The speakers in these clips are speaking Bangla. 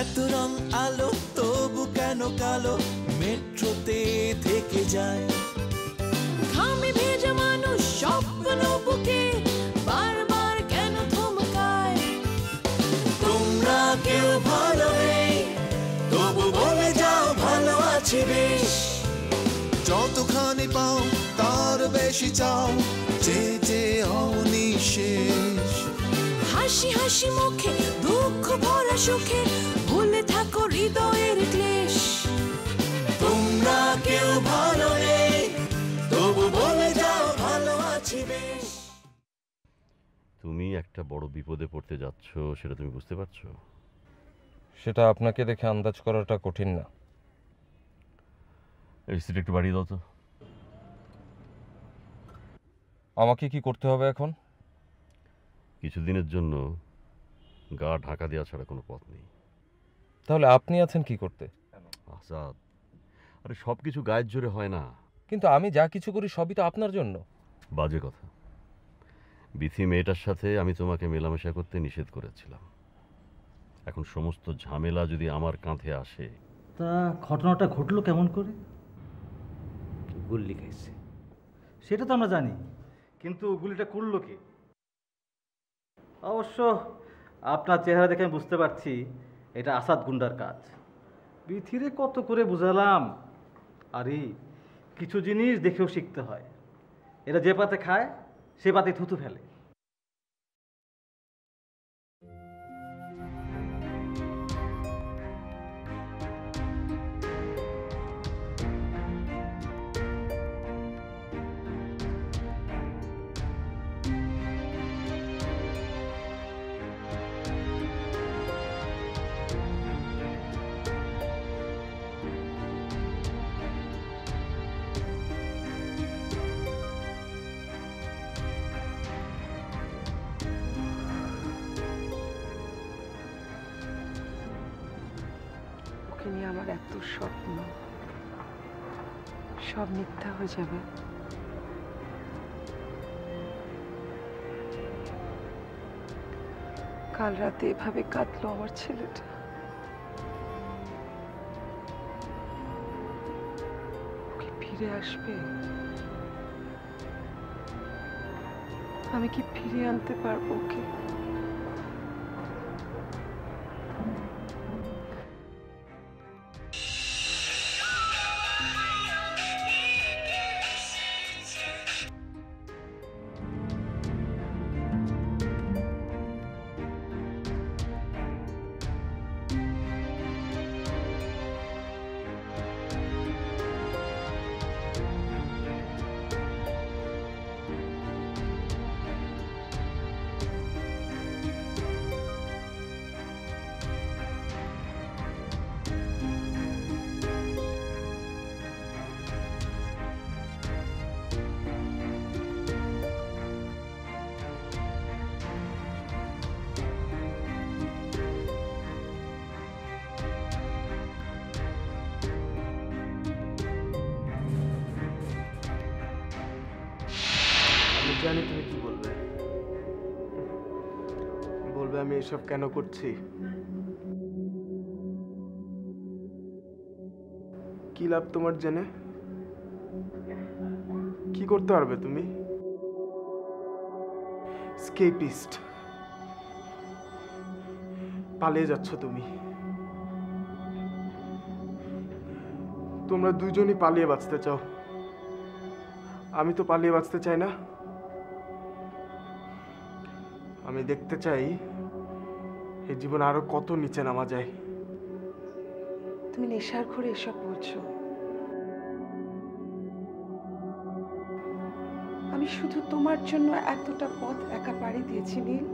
এত রং আলো তবু কেন কালো মেট্রোতে থেকে যায় ঘামে ভেজা মানুষ স্বপ্ন বুকে বারবার কেন থমকায় তোমরা কেউ ভালো নেই তবু বলে যাও ভালো আছি বেশ যতখানি পাও তার বেশি চাও যে অনিশেষ হাসি হাসি মুখে দুঃখ ভরা সুখে ভুলে থাকো হৃদয়ের ক্লেশ তোমরা কেউ ভালো নেই তবু বলে যাও ভালো আছি বেশ। তুমি একটা বড় বিপদে পড়তে যাচ্ছ, সেটা তুমি বুঝতে পারছো? সেটা আপনাকে দেখে আন্দাজ করাটা কঠিন না। এসিটা একটু বাড়িয়ে দাও তো। আমাকে কি করতে হবে এখন? কিছুদিনের জন্য গা ঢাকা দেওয়া ছাড়া কোনো পথ নেই। তাহলে আপনি আছেন কি করতে? আজাদ, আরে সব কিছু গায়ের জোরে হয় না। কিন্তু আমি যা কিছু করি সবই তো আপনার জন্য। বাজে কথা। বিথি মেয়েটার সাথে আমি তোমাকে মেলামেশা করতে নিষেধ করেছিলাম। এখন সমস্ত ঝামেলা যদি আমার কাঁধে আসে। তা ঘটনাটা ঘটলো কেমন করে? গুলি খাইছে, সেটা তো আমরা জানি, কিন্তু গুলিটা করলো কে? অবশ্য আপনার চেহারা দেখে আমি বুঝতে পারছি এটা আসাদ গুন্ডার কাজ। বিথিরে কত করে বুঝালাম, আরে কিছু জিনিস দেখেও শিখতে হয়। এরা যে পাতে খায় সে পাতে থুতু ফেলে। নিয়ে আমার এত স্বপ্ন সব মিথ্যা হয়ে যাবে। কাল রাতে এভাবে কাঁদলো আমার ছেলেটা। ওকে ফিরে আসবে? আমি কি ফিরিয়ে আনতে পারবো ওকে? জানি তুমি কি বলবে। বলবে আমি এসব কেন করছি। কি লাভ তোমার জেনে? কি করতে পারবে তুমি? স্কেপিস্ট, পালিয়ে যাচ্ছ তুমি। তোমরা দুজনই পালিয়ে বাঁচতে চাও, আমি তো পালিয়ে বাঁচতে চাই না। আমি দেখতে চাই এই জীবন আরো কত নিচে নামা যায়। তুমি নেশার ঘরে এসব বলছো। আমি শুধু তোমার জন্য এতটা পথ একা পাড়ি দিয়েছি নীল।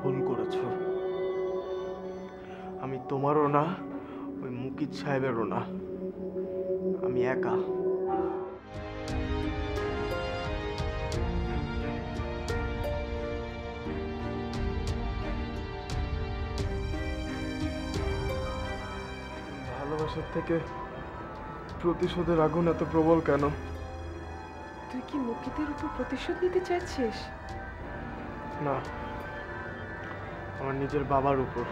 ভুল করেছ। আমি তোমারও না, ওই মুকিত সাহেবেরও না। আমি একা। ভালোবাসার থেকে প্রতিশোধের আগুন এত প্রবল কেন? তুই কি মুকিতের উপর প্রতিশোধ নিতে চাইছিস? না, আমার নিজের বাবার উপর।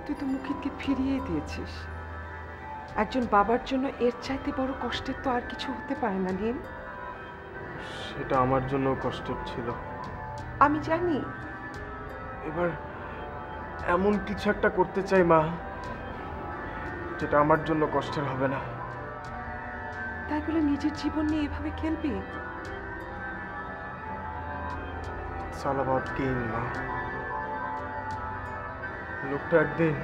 তুই তো মুখিতকে ফিরিয়ে দিয়েছিস। একজন বাবার জন্য এর চাইতে বড় কষ্টের তো আর কিছু হতে পারে না নীল। সেটা আমার জন্য কষ্টের ছিল। আমি জানি। এবার এমন কিছু একটা করতে চাই মা, যেটা আমার জন্য কষ্টের হবে না। তাই বলে নিজের জীবন নিয়ে এভাবে খেলবি? It's all about game, মা। লোকটা একদিন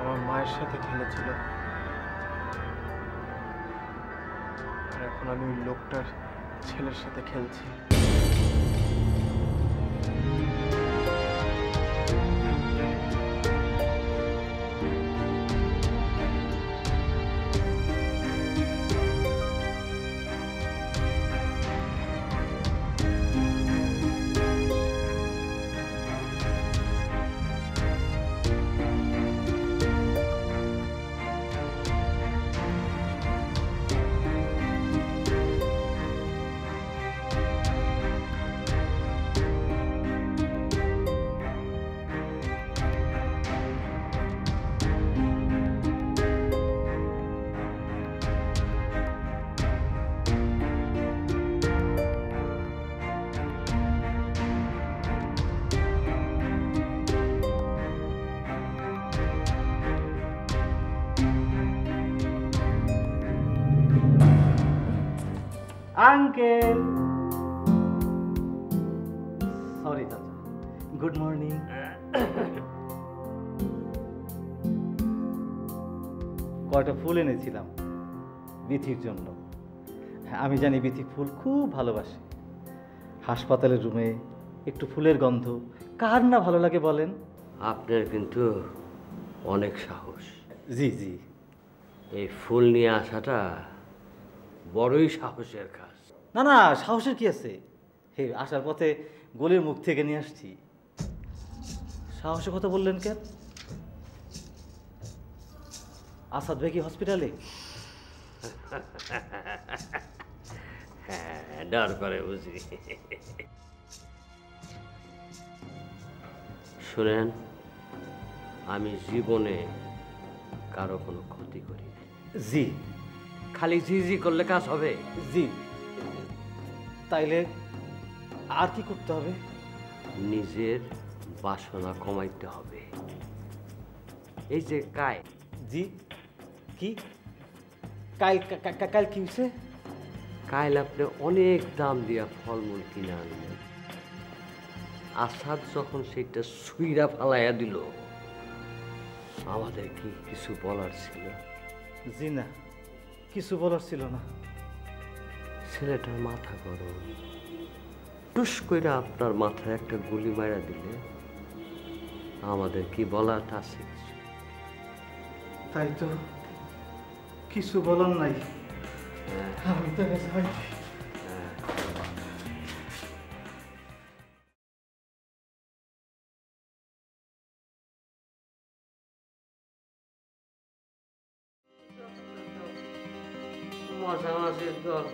আমার মায়ের সাথে খেলেছিল, আর এখন আমি ওই লোকটার ছেলের সাথে খেলছি। আঙ্কেল, সরি চাচা, গুড মর্নিং। কয়টা ফুল এনেছিলাম বিথির জন্য। হ্যাঁ, আমি জানি বিথি ফুল খুব ভালোবাসে। হাসপাতালের রুমে একটু ফুলের গন্ধ কার না ভালো লাগে বলেন? আপনার কিন্তু অনেক সাহস। জি জি, এই ফুল নিয়ে আসাটা বড়ই সাহসের কাজ। না না, সাহসের কি আছে? হে, আসার পথে গলির মুখ থেকে নিয়ে আসছি। সাহসের কথা বললেন কেন? আসাদ ভাই কি হসপিটালে? হ্যাঁ, ডর করে বুঝি। শুনেন, আমি জীবনে কারো কোনো ক্ষতি করি না। জি খালি জি করলে কাজ হবে? জি। তাইলে আর কি করতে হবে? নিজের বাসনা কমাইতে হবে। এই যে কায়। জি, কি কাল? কাল কি হয়েছে? কাইল আপনি অনেক দাম দিয়া ফলমূল কিনে আনলেন। আসাদ যখন সেটা সুইরা ফালাইয়া দিল, আমাদের কি কিছু বলার ছিল? জি না, কিছু বলার ছিল না। ছেলেটার মাথা গরম, টুস কইরা আপনার মাথায় একটা গুলি মারা দিলে আমাদের কি বলার আছে? তাই তো, কিছু বলার নাই। আমি তো যাই। মশা মাসির দল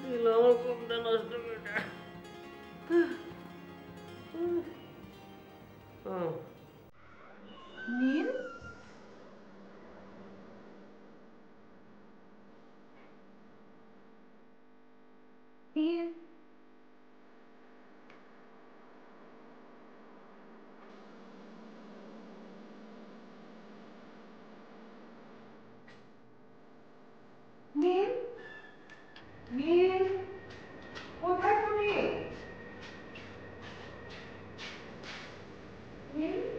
দিল আমার কোনটা নষ্ট করে। নীল, নীল, নীল, নীল, কোথায় তুমি? নীল।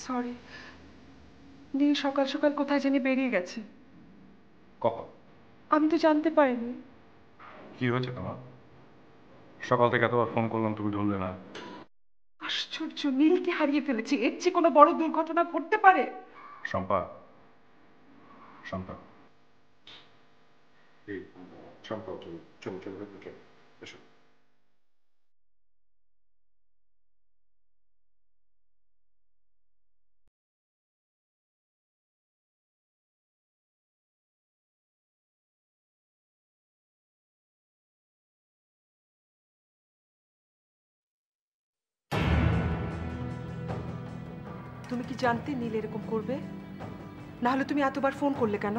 সরি, নীল সকাল সকাল কোথায় জানি বেরিয়ে গেছে। কখন? আমি তো জানতে পারিনি। কি হয়েছে তোমার? সকাল থেকে এতবার ফোন করলাম, তুমি ধরলে না। আশ্চর্য, নীলকে হারিয়ে ফেলেছি, এর চেয়ে কোনো বড় দুর্ঘটনা ঘটতে পারে? শম্পা, শম্পা, শম্পা, চলো চলো চলো, এসো। তুমি কি জানতে নীল এরকম করবে? না হলে তুমি এতবার ফোন করলে কেন?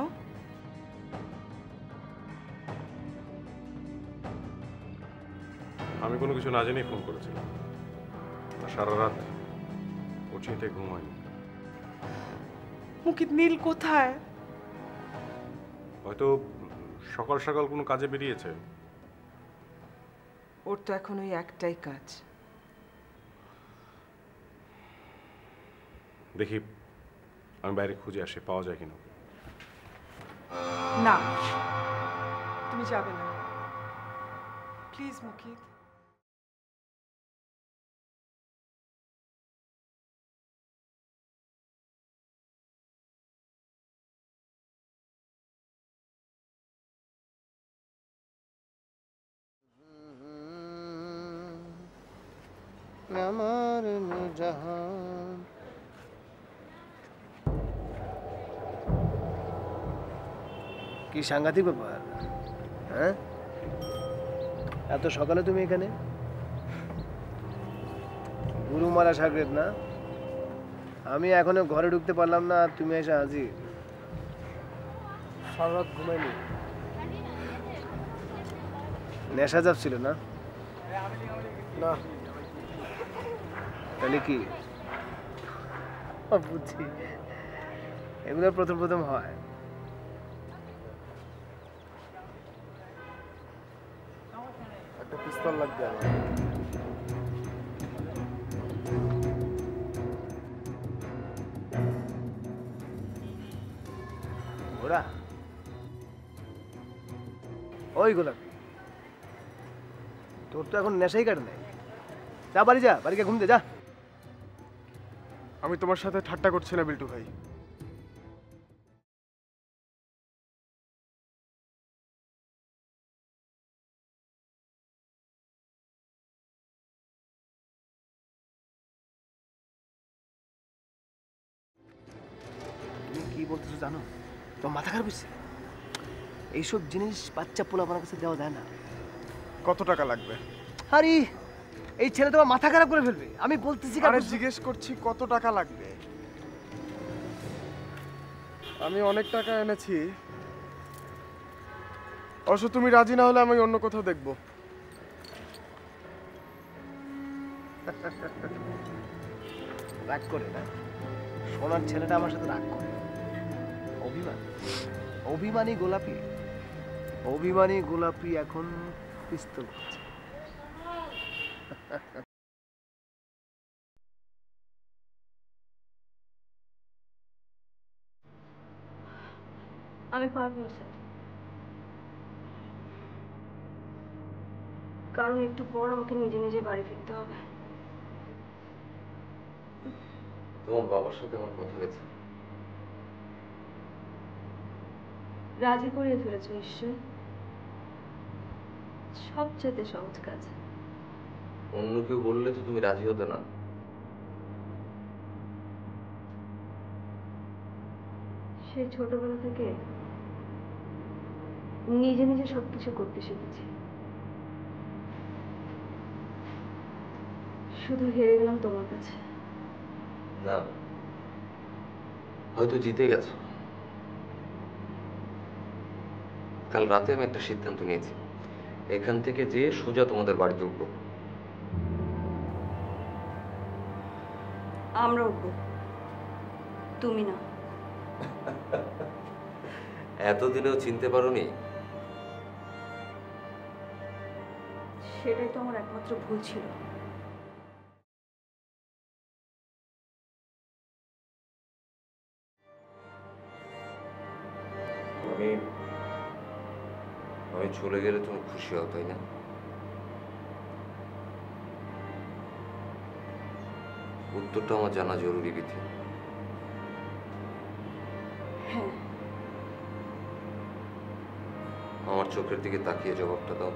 আমি কোনো কিছু না জেনেই ফোন করেছিলাম। সারা রাত ওর চিন্তায় ঘুম হয়নি। মুকিত, নীল কোথায়? হয়তো সকাল সকাল কোনো কাজে বেরিয়েছে। ওর তো এখন ওই একটাই কাজ। দেখি আমি বাইরে খুঁজে আসি, পাওয়া যায় কিনা। না, তুমি যাবে না প্লিজ মুকিত। আমার নূরজাহান। কি সাংঘাতিক ব্যাপার, হ্যাঁ? এত সকালে তুমি এখানে? গুরু মারা সাগরেদ না? আমি এখনো ঘরে ঢুকতে পারলাম না, আর তুমি এসে হাজির। সারা রাত ঘুমাইনি, নেশা যাচ্ছিল না? না, তাহলে কি? বুঝছি, এগুলো প্রথম প্রথম হয়। একটা পিস্তল লাগবে আমার। ওরা ওই গোলাপি, তোর তো এখন নেশাই কাটে নাই। যা বাড়ি যা, বাড়ি গিয়ে ঘুমতে যা। আমি তোমার সাথে ঠাট্টা করছি না বিল্টু ভাই। তুমি কি বলতেছো জানো? তোমার মাথা খারাপ হচ্ছে? এইসব জিনিস বাচ্চা পোলাপানের কাছে দেওয়া যায় না। কত টাকা লাগবে? আরে এই ছেলে তোমার মাথা খারাপ করে ফেলবে। আমি বলতেছি, আরে জিজ্ঞেস করছি কত টাকা লাগবে। আমি অনেক টাকা এনেছি, অবশ্য তুমি রাজি না হলে আমি অন্য কোথাও দেখবো। রাগ করে না, সোনার ছেলেটা আমার সাথে রাগ করে। অভিমান, অভিমানী গোলাপি, অভিমানী গোলাপি এখন পিস্তল করছে। আমি পারবো স্যার, কারণ একটু পর আমাকে নিজে নিজে বাড়ি ফিরতে হবে। তোমার বাবার সাথে আমার কথা হয়েছে? রাজি করিয়ে ফেলেছ নিশ্চয়? সবচেয়ে সহজ কাজ। অন্য কেউ বললে তো তুমি রাজি হতে না। সেই ছোটবেলা থেকে নিজে নিজে সবকিছু করতে শিখেছি, শুধু হেরে গেলাম তোমার কাছে। না, হয়তো জিতে গেছো। কাল রাতে আমি একটা সিদ্ধান্ত নিয়েছি, এখান থেকে যেয়ে সোজা তোমাদের বাড়ি ঢুকবো। আমরা উঠবো, তুমি না। এতদিনেও চিনতে পারোনি? সেটাই তো আমার একমাত্র ভুল ছিল। চলে গেলে তুমি খুশি হও, তাই না? উত্তরটা আমার জানা জরুরি, বিধি। হ্যাঁ। আমার চোখের দিকে তাকিয়ে জবাবটা দাও।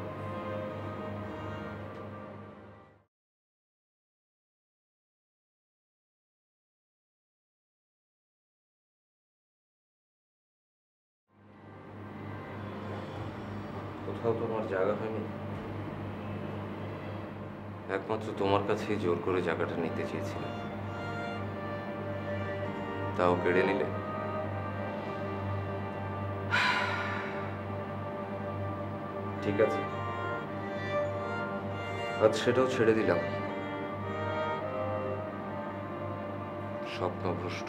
কোথাও তোমার জায়গা হয়নি? একমাত্র তোমার কাছেই জোর করে জায়গাটা নিতে চেয়েছিলাম, তাও কেড়ে নিলে। ঠিক আছে, আজ সেটাও ছেড়ে দিলাম। স্বপ্নভ্রষ্ট,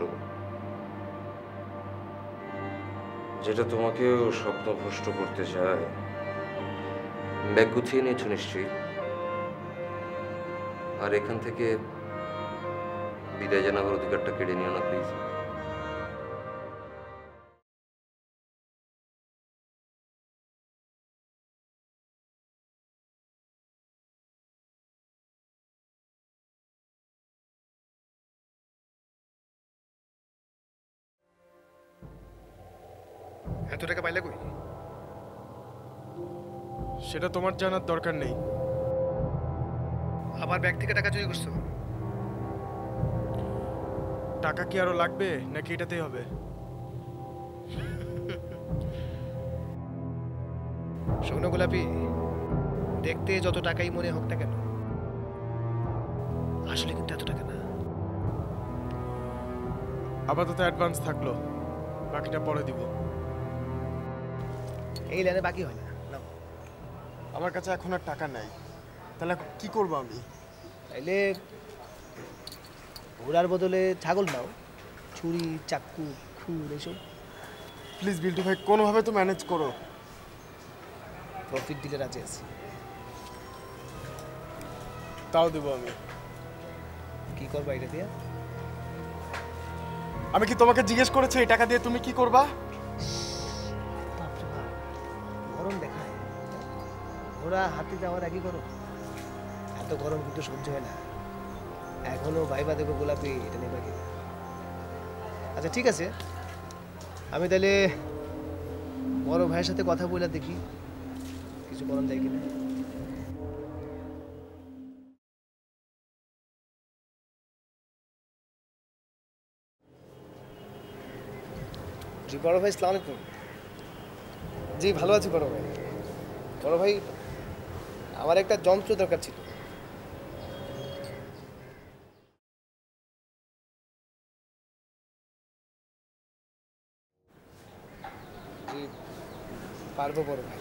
যেটা তোমাকেও স্বপ্নভ্রষ্ট করতে চায়। ব্যাগ গুছিয়ে নিয়েছো নিশ্চয়ই? আর এখান থেকে বিদায় জানাবার অধিকারটা কেড়ে নিও না প্লিজ। এত টাকা পাইলে কই? সেটা তোমার জানার দরকার নেই। আবার ব্যাগ থেকে টাকা চুরি করছো? টাকা কি আরো লাগবে নাকি এটাতেই হবে? শোনো গোলাপি, দেখতে যত টাকাই মনে হোক না কেন, আসলে কিন্তু এত টাকা না। আপাতত অ্যাডভান্স থাকলো, বাকিটা পরে দিব। এই লাইনে বাকি হয় না। নাও। আমার কাছে এখন আর টাকা নাই, তাহলে কি করবো আমি? তাইলে ঘোড়ার বদলে ছাগল নাও, ছুরি, চাকু, খুর এসব। প্লিজ বিল্টু ভাই, কোনোভাবে তো ম্যানেজ করো। প্রফিট দিলে রাজি আছি। তাও দেবো আমি। কি করবা এটা দিয়ে? আমি কি তোমাকে জিজ্ঞেস করেছি এই টাকা দিয়ে তুমি কি করবা? গরম দেখায়, ঘোড়া হাতি যাওয়ার আগে করো। এত গরম কিন্তু সহ্য হয় না। এখনো ভাইবা দেখো গোলাপি, এটা নেবা কি? আচ্ছা ঠিক আছে, আমি তাহলে বড় ভাইয়ের সাথে কথা বলে দেখি কিছু করার যায় কিনা। জি বড় ভাই, আসসালামু আলাইকুম। জি ভালো আছি বড় ভাই। বড় ভাই, আমার একটা যন্ত্র দরকার ছিল। জি পারবো বড় ভাই।